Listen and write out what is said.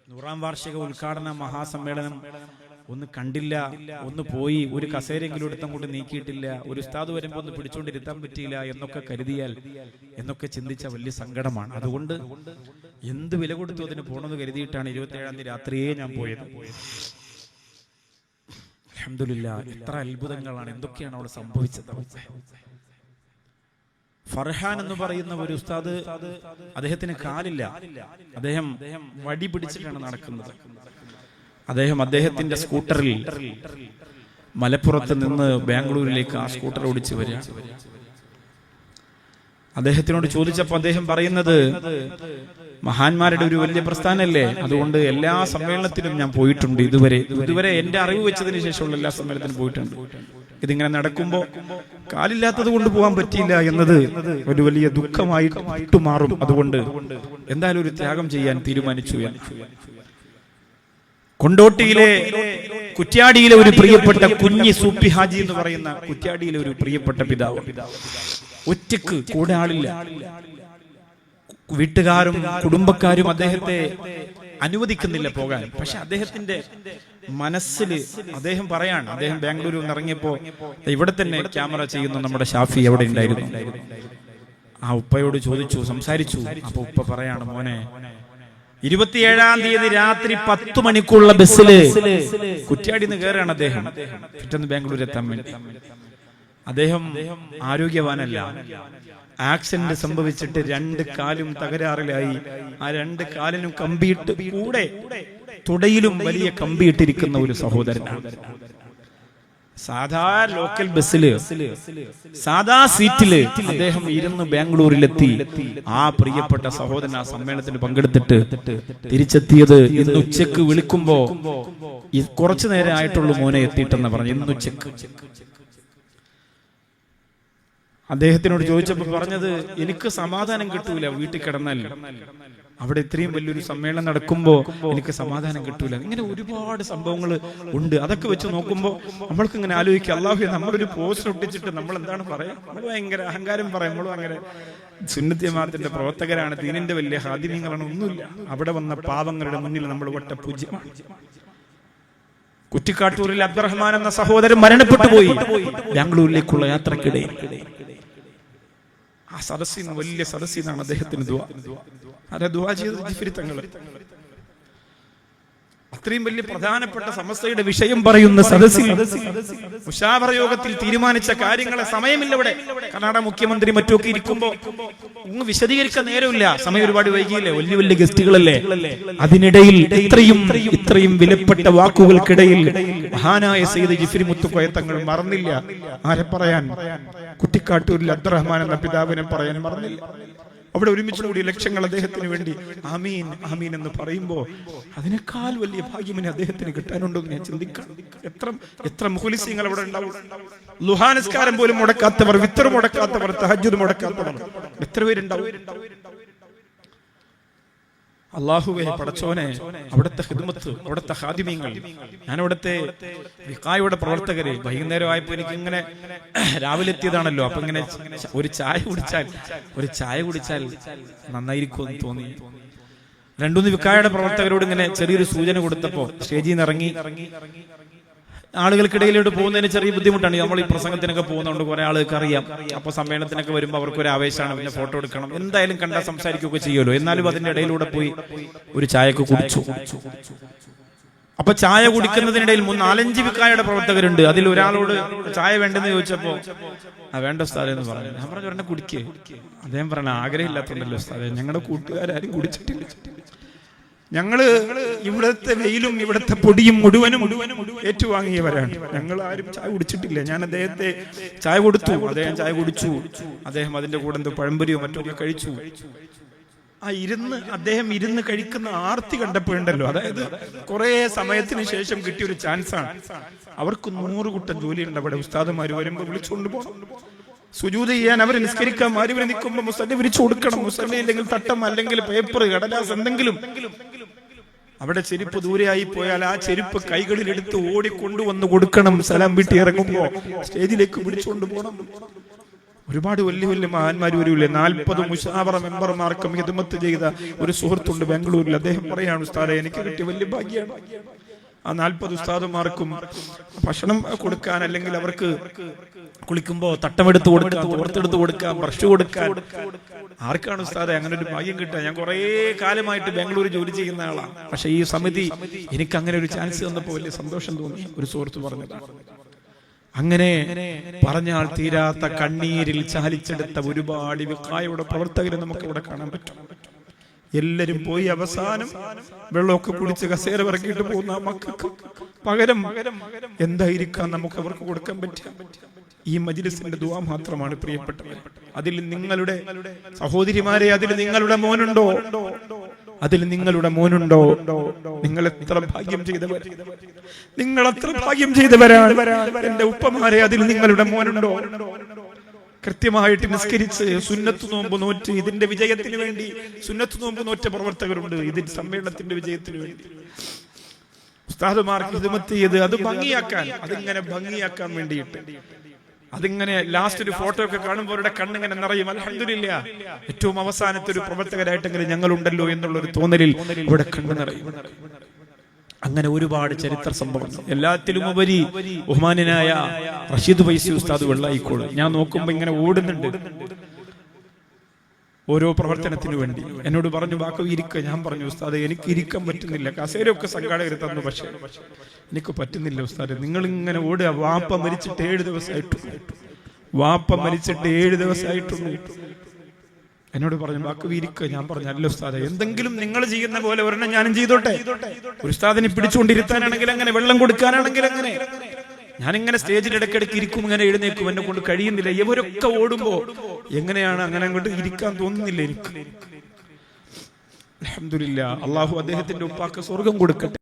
100ാം വാർഷിക ഉദ്ഘാടന മഹാസമ്മേളനം ഒന്ന് കണ്ടില്ല, ഒന്ന് പോയി, ഒരു കസേരയെങ്കിലും എടുത്തങ്ങോട്ട് നീക്കിയിട്ടില്ല, ഒരു ഉസ്താദ് വരുമ്പോൾ ഒന്ന് പിടിച്ചുകൊണ്ടിരുത്താൻ പറ്റിയില്ല എന്നൊക്കെ കരുതിയാൽ, എന്നൊക്കെ ചിന്തിച്ച വലിയ സങ്കടമാണ്. അതുകൊണ്ട് എന്ത് വില കൊടുത്തു അതിന് പോകണമെന്ന് കരുതിയിട്ടാണ് 27ാം തീയതി രാത്രിയേ ഞാൻ പോയത്. അൽഹംദുലില്ലാ, എത്ര അത്ഭുതങ്ങളാണ്, എന്തൊക്കെയാണ് അവിടെ സംഭവിച്ചത്. ഫർഹാൻ എന്ന് പറയുന്ന ഒരു ഉസ്താദ്, അദ്ദേഹത്തിന് കാലില്ല, അദ്ദേഹം വടി പിടിച്ചിട്ടാണ് നടക്കുന്നത്. അദ്ദേഹത്തിന്റെ സ്കൂട്ടറിൽ മലപ്പുറത്ത് നിന്ന് ബാംഗ്ലൂരിലേക്ക് ആ സ്കൂട്ടർ ഓടിച്ചു വരിക. അദ്ദേഹത്തിനോട് ചോദിച്ചപ്പോൾ അദ്ദേഹം പറയുന്നത്, മഹാന്മാരുടെ ഒരു വലിയ പ്രസ്ഥാനല്ലേ, അതുകൊണ്ട് എല്ലാ സമ്മേളനത്തിലും ഞാൻ പോയിട്ടുണ്ട്. ഇതുവരെ എന്റെ അറിവ് വെച്ചതിന് ശേഷമുള്ള എല്ലാ സമ്മേളനത്തിനും പോയിട്ടുണ്ട്. ഇതിങ്ങനെ നടക്കുമ്പോ കാലില്ലാത്തത് കൊണ്ട് പോകാൻ പറ്റിയില്ല എന്നത് ഒരു വലിയ ദുഃഖമായിട്ട് മാറും. അതുകൊണ്ട് എന്തായാലും ഒരു ത്യാഗം ചെയ്യാൻ തീരുമാനിച്ചു. കൊണ്ടോട്ടിയിലെ കുറ്റ്യാടിയിലെ ഒരു പ്രിയപ്പെട്ട കുഞ്ഞി സൂപ്പി ഹാജി എന്ന് പറയുന്ന കുറ്റ്യാടിയിലെ ഒരു പ്രിയപ്പെട്ട പിതാവ്, ഒറ്റക്ക്, കൂടെ ആളില്ല, വീട്ടുകാരും കുടുംബക്കാരും അദ്ദേഹത്തെ അനുവദിക്കുന്നില്ല പോകാൻ. പക്ഷെ അദ്ദേഹത്തിന്റെ മനസ്സിൽ അദ്ദേഹം പറയാണ്, അദ്ദേഹം ബാംഗ്ലൂരിൽ നിന്ന് ഇറങ്ങിയപ്പോ ഇവിടെ തന്നെ ക്യാമറ ചെയ്യുന്ന നമ്മുടെ ഷാഫി അവിടെ ഉണ്ടായിരുന്നു. ആ ഉപ്പയോട് ചോദിച്ചു, സംസാരിച്ചു. അപ്പൊ ഉപ്പ പറയാണ്, മോനെ 27ാം തീയതി രാത്രി 10 മണിക്കുള്ള ബസ്സില് കുറ്റ്യാടിന്ന് കയറാണ് അദ്ദേഹം, പിറ്റേന്ന് ബാംഗ്ലൂർ എത്താൻ വേണ്ടി. അദ്ദേഹം ആരോഗ്യവാനല്ല, ആക്സിഡന്റ് സംഭവിച്ചിട്ട് 2 കാലും തകരാറിലായി. ആ 2 കാലിനും കമ്പിയിട്ട്, കൂടെ തുടയിലും വലിയ കമ്പിയിട്ടിരിക്കുന്ന ഒരു സഹോദരനാണ്. സാധാ ലോക്കൽ ബസ്സില് സാധാ സീറ്റില് അദ്ദേഹം ഇരുന്ന് ബാംഗ്ലൂരിലെത്തി. ആ പ്രിയപ്പെട്ട സഹോദരൻ ആ സമ്മേളനത്തിൽ പങ്കെടുത്തിട്ട് തിരിച്ചെത്തിയത് ഇന്ന് ഉച്ചക്ക് വിളിക്കുമ്പോ കുറച്ചു നേരം ആയിട്ടുള്ളൂ മോനെ എത്തിയിട്ടെന്ന് പറഞ്ഞു. ഇന്ന് ഉച്ചക്ക് അദ്ദേഹത്തിനോട് ചോദിച്ചപ്പോ പറഞ്ഞത്, എനിക്ക് സമാധാനം കിട്ടൂല വീട്ടിൽ കിടന്നാൽ, അവിടെ ഇത്രയും വലിയൊരു സമ്മേളനം നടക്കുമ്പോ എനിക്ക് സമാധാനം കിട്ടൂല. ഇങ്ങനെ ഒരുപാട് സംഭവങ്ങൾ ഉണ്ട്. അതൊക്കെ വെച്ച് നോക്കുമ്പോ നമ്മൾക്ക് ഇങ്ങനെ ആലോചിക്കുക, അല്ലാഹു നമ്മളൊരു പോസ്റ്റർ ഒട്ടിച്ചിട്ട് നമ്മൾ എന്താണ് പറയാ, നമ്മൾ ഭയങ്കര അഹങ്കാരം പറയും, നമ്മളും അങ്ങനെ സുന്നത്ത് ജമാഅത്തിന്റെ പ്രവർത്തകരാണ്, ദീനിന്റെ വലിയ ഹാദിമീങ്ങളാണ്, ഒന്നുമില്ല. അവിടെ വന്ന പാവങ്ങളുടെ മുന്നിൽ നമ്മൾ ഒറ്റ പൂജ്യമാണ്. കുറ്റിക്കാട്ടൂരിൽ അബ്ദുറഹ്മാൻ എന്ന സഹോദരൻ മരണപ്പെട്ടു പോയി ബാംഗ്ലൂരിലേക്കുള്ള യാത്രക്കിടയിൽ. ആ സദസ്സിന്, വലിയ സദസ്സിനാണ് അദ്ദേഹത്തിന് ദുആ ചെയ്തത് ജിഫ്രി തങ്ങൾ. അത്രയും വലിയ പ്രധാനപ്പെട്ട സമസ്തയുടെ വിഷയം പറയുന്ന സദസ്സിൽ മുശാവറ യോഗത്തിൽ തീരുമാനിച്ച കാര്യങ്ങളെ സമയമില്ല. ഇവിടെ കർണാടക മുഖ്യമന്ത്രി മറ്റൊക്കെ ഇരിക്കുമ്പോ ഒന്നും വിശദീകരിക്കാൻ നേരമില്ല, സമയം ഒരുപാട് വൈകിയില്ലേ, വലിയ വലിയ ഗസ്റ്റുകളല്ലേ. അതിനിടയിൽ ഇത്രയും വിലപ്പെട്ട വാക്കുകൾക്കിടയിൽ മഹാനായ സയ്യിദ് ജിഫ്രി മുത്തുക്കോയ തങ്ങൾ മറന്നില്ല. ആരെ പറയാൻ? കുറ്റിക്കാട്ടൂരിൽ അബ്ദുറഹ്മാൻ എന്ന പിതാവിനെ പറയാൻ മറന്നില്ല. അവിടെ ഒരുമിച്ച് കൂടി ലക്ഷങ്ങൾ അദ്ദേഹത്തിന് വേണ്ടി ആമീൻ ആമീൻ എന്ന് പറയുമ്പോ അതിനേക്കാൾ വലിയ ഭാഗ്യം അദ്ദേഹത്തിന് കിട്ടാനുണ്ടോ എന്ന് ഞാൻ ചിന്തിക്കണം. എത്ര മുഖ്ലിസീങ്ങൾ അവിടെ ഉണ്ടാവും. ളുഹാ നിസ്കാരം പോലും മുടക്കാത്തവർ, വിത്തർ മുടക്കാത്തവർ, തഹജ്ജുദ് മുടക്കാത്തവർ എത്ര പേരുണ്ടാവും. അല്ലാഹുവേ പടച്ചോനെ, അവിടുത്തെ ഖിദ്മത്ത്, അവിടുത്തെ ഖാദിമീങ്ങൾ, ഞാൻ അവിടുത്തെ വിഖായുടെ പ്രവർത്തകര്, വൈകുന്നേരം ആയപ്പോ എനിക്ക് ഇങ്ങനെ, രാവിലെ എത്തിയതാണല്ലോ, അപ്പൊ ഇങ്ങനെ ഒരു ചായ കുടിച്ചാൽ നന്നായിരിക്കുമെന്ന് തോന്നി. 2-3 വിഖായുടെ പ്രവർത്തകരോട് ഇങ്ങനെ ചെറിയൊരു സൂചന കൊടുത്തപ്പോ സ്റ്റേജിൽ നിന്ന് ഇറങ്ങി ആളുകൾക്കിടയിലോട്ട് പോകുന്നതിന് ചെറിയ ബുദ്ധിമുട്ടാണ്. നമ്മൾ ഈ പ്രസംഗത്തിനൊക്കെ പോകുന്നതുകൊണ്ട് കുറെ ആളുകൾക്ക് അറിയാം. അപ്പൊ സമ്മേളനത്തിനൊക്കെ വരുമ്പോൾ അവർക്കൊരു ആവേശമാണ്, പിന്നെ ഫോട്ടോ എടുക്കണം, എന്തായാലും കണ്ടാൽ സംസാരിക്കുകയൊക്കെ ചെയ്യുമല്ലോ. എന്നാലും അതിന്റെ ഇടയിലൂടെ പോയി ഒരു ചായയൊക്കെ കുടിച്ചു. അപ്പൊ ചായ കുടിക്കുന്നതിനിടയിൽ 4-5 വിക്കായുടെ പ്രവർത്തകരുണ്ട്. അതിൽ ഒരാളോട് ചായ വേണ്ടെന്ന് ചോദിച്ചപ്പോ വേണ്ട ഉസ്താദേ എന്ന് പറഞ്ഞു. ഞാൻ പറഞ്ഞു, ഒരെണ്ണം കുടിക്കേ. അദ്ദേഹം പറഞ്ഞ, ആഗ്രഹമില്ലാത്തതുണ്ടല്ലോ ഉസ്താദേ, ഞങ്ങളുടെ കൂട്ടുകാരും കുടിച്ചിട്ടില്ല. ഞങ്ങള് ഇവിടുത്തെ വെയിലും ഇവിടുത്തെ പൊടിയും മുഴുവനും ഏറ്റുവാങ്ങിയവരാണ്. ഞങ്ങൾ ആരും ചായ കുടിച്ചിട്ടില്ല. ഞാൻ അദ്ദേഹത്തെ ചായ കൊടുത്തു, അദ്ദേഹം ചായ കുടിച്ചു. അദ്ദേഹം അതിന്റെ കൂടെ എന്തോ പഴംപൊരിയോ മറ്റൊക്കെ കഴിച്ചു. അദ്ദേഹം ഇരുന്ന് കഴിക്കുന്ന ആർത്തി കണ്ടപ്പോഴുണ്ടല്ലോ, അതായത് കുറെ സമയത്തിന് ശേഷം കിട്ടിയൊരു ചാൻസാണ്. അവർക്ക് 100 കൂട്ടം ജോലിയുണ്ട്. അവിടെ ഉസ്താദുമാര് വരുമ്പോ വിളിച്ചുകൊണ്ട് പോകണം, സുജൂദ് ചെയ്യാൻ, അവർ നിസ്കരിക്കാൻ മാറി നിൽക്കുമ്പോൾ മുസല്ലി വിരിച്ചു കൊടുക്കണം. മുസല്ലി അല്ലെങ്കിൽ തട്ടം, അല്ലെങ്കിൽ പേപ്പർ, കടലാസ്, എന്തെങ്കിലും. അവിടെ ചെരുപ്പ് ദൂരെയായി പോയാൽ ആ ചെരുപ്പ് കൈകളിലെടുത്ത് ഓടിക്കൊണ്ടുവന്ന് കൊടുക്കണം. സലാം വീട്ടി ഇറങ്ങുമ്പോ സ്റ്റേജിലേക്ക് പിടിച്ചുകൊണ്ട് പോകണം. ഒരുപാട് വലിയ വലിയ മഹാന്മാർ വരൂല്ലേ. 40 മുശാവറ മെമ്പർമാർക്കും ഹിദ്മത്ത് ചെയ്ത ഒരു സുഹൃത്തുണ്ട് ബാംഗ്ലൂരിൽ. അദ്ദേഹം പറയാണ്, ഉസ്താദേ എനിക്ക് കിട്ടിയ വലിയ ഭാഗ്യമാണ്. ആ 40 ഉസ്താദുമാർക്കും ഭക്ഷണം കൊടുക്കാൻ, അല്ലെങ്കിൽ അവർക്ക് കുളിക്കുമ്പോ തട്ടമെടുത്ത് കൊടുക്കാൻ, തോർത്തെടുത്ത് കൊടുക്കാൻ, ബ്രഷ് കൊടുക്കാൻ. ആർക്കാണ് ഉസ്താദെ അങ്ങനെ ഒരു ഭാഗ്യം കിട്ടുക? ഞാൻ കുറെ കാലമായിട്ട് ബാംഗ്ലൂർ ജോലി ചെയ്യുന്ന ആളാണ്. പക്ഷെ ഈ സമിതി എനിക്ക് അങ്ങനെ ഒരു ചാൻസ് തന്നപ്പോൾ വലിയ സന്തോഷം തോന്നി. ഒരു സുഹൃത്ത് പറഞ്ഞതാണ്. അങ്ങനെ പറഞ്ഞാൽ തീരാത്ത കണ്ണീരിൽ ചാലിച്ചെടുത്ത ഒരുപാട് വിഖായയുടെ പ്രവർത്തകരെ നമുക്ക് ഇവിടെ കാണാൻ പറ്റും. എല്ലാരും പോയി അവസാനം വെള്ളമൊക്കെ കുടിച്ച് കസേര ഇറക്കിയിട്ട് പോകുന്ന മക്കൾക്ക് പകരം എന്തായിരിക്കാം നമുക്ക് അവർക്ക് കൊടുക്കാൻ പറ്റുക? ഈ മജ്‌ലിസിന്റെ ദുആ മാത്രമാണ് പ്രിയപ്പെട്ടവർ. അതിൽ നിങ്ങളുടെ സഹോദരിമാരെ, അതിൽ നിങ്ങളുടെ മോനുണ്ടോ? അതിൽ നിങ്ങളുടെ മോനുണ്ടോ? നിങ്ങൾ എത്ര ഭാഗ്യം ചെയ്തവർ, നിങ്ങൾ എത്ര ഭാഗ്യം ചെയ്തവരാണ്. എന്റെ ഉപ്പമാരെ, അതിൽ നിങ്ങളുടെ മോനുണ്ടോ? കൃത്യമായിട്ട് നിസ്കരിച്ച് സുന്നത്ത് നോമ്പ് നോറ്റ് ഇതിന്റെ വിജയത്തിന് വേണ്ടി സുന്നത്ത് നോമ്പ് നോറ്റ പ്രവർത്തകരുണ്ട്. ഇതിന്റെ സമ്മേളനത്തിന്റെ വിജയത്തിന് വേണ്ടി ഉസ്താദുമാർക്ക് ഹിദ്മത്ത് ചെയ്ത് അത് ഭംഗിയാക്കാൻ, അതിങ്ങനെ ഭംഗിയാക്കാൻ വേണ്ടിയിട്ട്, അതിങ്ങനെ ലാസ്റ്റ് ഒരു ഫോട്ടോ ഒക്കെ കാണുമ്പോൾ അവരുടെ കണ്ണിങ്ങനെ നിറയും. അൽഹംദുലില്ലാ, ഏറ്റവും അവസാനത്തെ ഒരു പ്രവർത്തകരായിട്ടെങ്കിലും ഞങ്ങളുണ്ടല്ലോ എന്നുള്ളൊരു തോന്നലിൽ ഇവിടെ കണ്ണു നിറയും. അങ്ങനെ ഒരുപാട് ചരിത്ര സംഭവങ്ങൾ. എല്ലാത്തിലും ഉപരി ബഹുമാന്യനായ റഷീദ് ഫൈസി ഉസ്താദ് വെള്ളായിക്കോട് ഞാൻ നോക്കുമ്പോ ഇങ്ങനെ ഓടുന്നുണ്ട് ഓരോ പ്രവർത്തനത്തിനു വേണ്ടി. എന്നോട് പറഞ്ഞു, ബാക്കി ഇരിക്കുക. ഞാൻ പറഞ്ഞു, ഉസ്താദ് എനിക്ക് ഇരിക്കാൻ പറ്റുന്നില്ല. കസേരയൊക്കെ സംഘാടകർ തന്നു, പക്ഷെ എനിക്ക് പറ്റുന്നില്ല ഉസ്താദ്. നിങ്ങൾ ഇങ്ങനെ ഓടുക. വാപ്പ മരിച്ചിട്ട് 7 ദിവസമായിട്ടുള്ളൂ. വാപ്പ മരിച്ചിട്ട് 7 ദിവസമായിട്ടുള്ളൂ. എന്നോട് പറഞ്ഞു, ബാക്കി ഇരിക്കുക. ഞാൻ പറഞ്ഞു, അല്ല ഉസ്താദ്, എന്തെങ്കിലും നിങ്ങൾ ചെയ്യുന്ന പോലെ ഒരെണ്ണം ഞാനും ചെയ്തോട്ടെ. ഒരു ഉസ്താദിനെ പിടിച്ചുകൊണ്ടിരുത്താനാണെങ്കിൽ അങ്ങനെ, വെള്ളം കൊടുക്കാനാണെങ്കിൽ അങ്ങനെ. ഞാനിങ്ങനെ സ്റ്റേജിൽ ഇടയ്ക്കിടയ്ക്ക് ഇരിക്കും, ഇങ്ങനെ എഴുന്നേക്കും. എന്നെ കൊണ്ട് കഴിയുന്നില്ല. ഇവരൊക്കെ ഓടുമ്പോ എങ്ങനെയാണ് അങ്ങനെ അങ്ങോട്ട് ഇരിക്കാൻ തോന്നുന്നില്ല എനിക്ക്. അൽഹംദുലില്ലാ, അള്ളാഹു അദ്ദേഹത്തിന്റെ ഉപ്പാക്ക് സ്വർഗം കൊടുക്കട്ടെ.